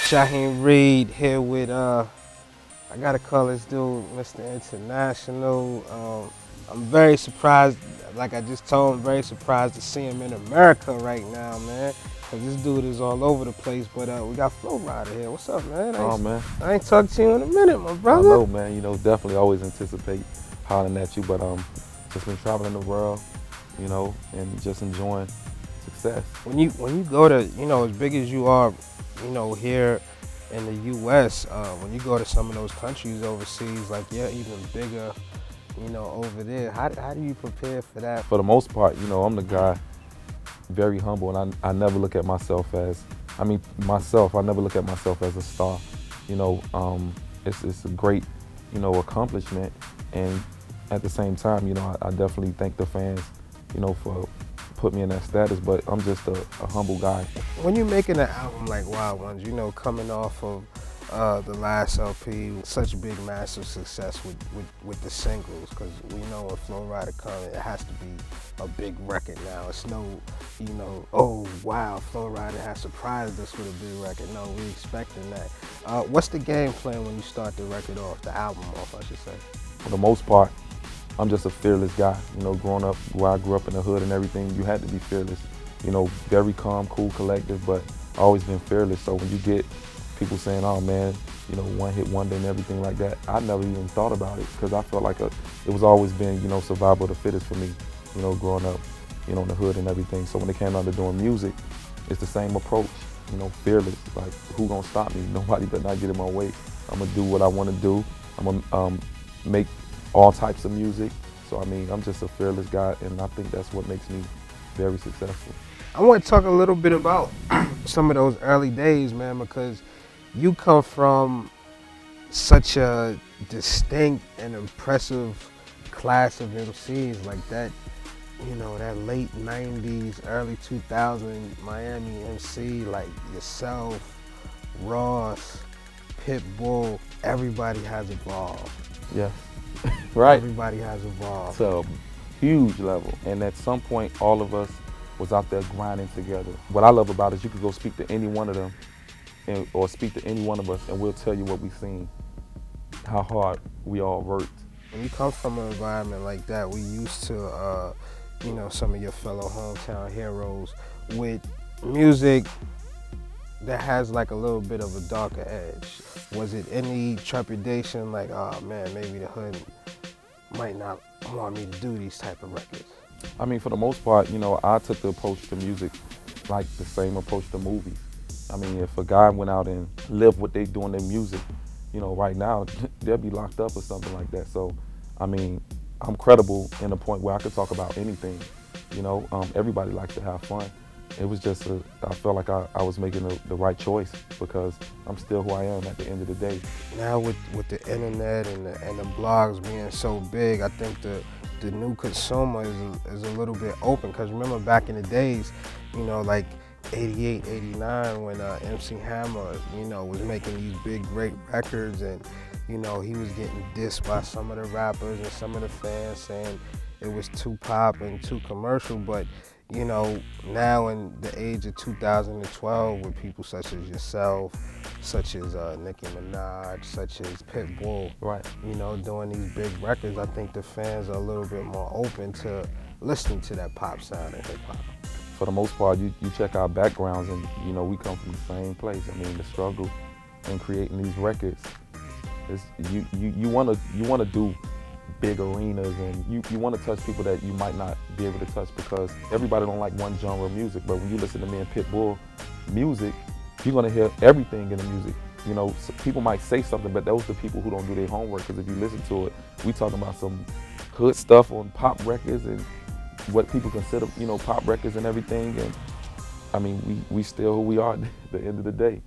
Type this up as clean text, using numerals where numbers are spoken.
Shaheem Reid here with I gotta call this dude Mr. International. I'm very surprised, like I just told him, very surprised to see him in America right now, man. Cause this dude is all over the place. But we got Flo Rida here. What's up, man? Man. I ain't talked to you in a minute, my brother. I know, man. You know, definitely always anticipate hollering at you, but just been traveling the world, you know, and just enjoying success. When you go to, you know, as big as you are, you know, here in the U.S., when you go to some of those countries overseas, like you're even bigger, you know, over there. How do you prepare for that? For the most part, you know, I'm the guy, very humble, and I never look at myself as, I never look at myself as a star. You know, it's a great, you know, accomplishment, and at the same time, you know, I definitely thank the fans, you know, for put me in that status, but I'm just a humble guy. When you're making an album like Wild Ones, you know, coming off of the last LP, such a big, massive success with the singles, because we know when Flo Rida comes, it has to be a big record now. It's no, you know, oh wow, Flo Rida has surprised us with a big record. No, we expecting that. What's the game plan when you start the record off, the album off, I should say? For the most part, I'm just a fearless guy. You know, growing up where I grew up in the hood and everything, you had to be fearless. You know, very calm, cool, collective, but I've always been fearless. So when you get people saying, oh man, you know, one hit wonder and everything like that, I never even thought about it, because I felt like it was always been, you know, survival of the fittest for me, you know, growing up, you know, in the hood and everything. So when it came down to doing music, it's the same approach, you know, fearless. Like, who gonna stop me? Nobody better not get in my way. I'm gonna do what I wanna do. I'm gonna make all types of music. So I mean, I'm just a fearless guy, and I think that's what makes me very successful. I want to talk a little bit about some of those early days, man, because you come from such a distinct and impressive class of MCs, like that, you know, that late 90s, early 2000 Miami MC, like yourself, Ross, Pitbull, everybody has evolved. Yeah. Right. Everybody has evolved. To a huge level. And at some point, all of us was out there grinding together. What I love about it is you could go speak to any one of them, or speak to any one of us, and we'll tell you what we've seen, how hard we all worked. When you come from an environment like that, we used to, you know, some of your fellow hometown heroes with music that has like a little bit of a darker edge. Was it any trepidation, like, oh man, maybe the hood might not want me to do these type of records? I mean, for the most part, you know, I took the approach to music like the same approach to movies. I mean, if a guy went out and lived what they do in their music, you know, right now, they'll be locked up or something like that. So, I mean, I'm credible in a point where I could talk about anything. You know, everybody likes to have fun. It was just, I felt like I was making the right choice, because I'm still who I am at the end of the day. Now with the internet and the blogs being so big, I think the new consumer is a little bit open, because remember back in the days, you know, like 88, 89, when MC Hammer, you know, was making these big, great records, and, you know, he was getting dissed by some of the rappers and some of the fans saying it was too pop and too commercial. But, you know, now in the age of 2012, with people such as yourself, such as Nicki Minaj, such as Pitbull, right, you know, doing these big records, I think the fans are a little bit more open to listening to that pop sound and hip hop. For the most part, you check our backgrounds, and you know, we come from the same place. I mean, the struggle in creating these records is you wanna do big arenas, and you want to touch people that you might not be able to touch, because everybody don't like one genre of music. But when you listen to me and Pitbull music, you're gonna hear everything in the music. You know, so people might say something, but those are the people who don't do their homework, because if you listen to it, we talking about some hood stuff on pop records and what people consider, you know, pop records and everything. And I mean, we still who we are at the end of the day.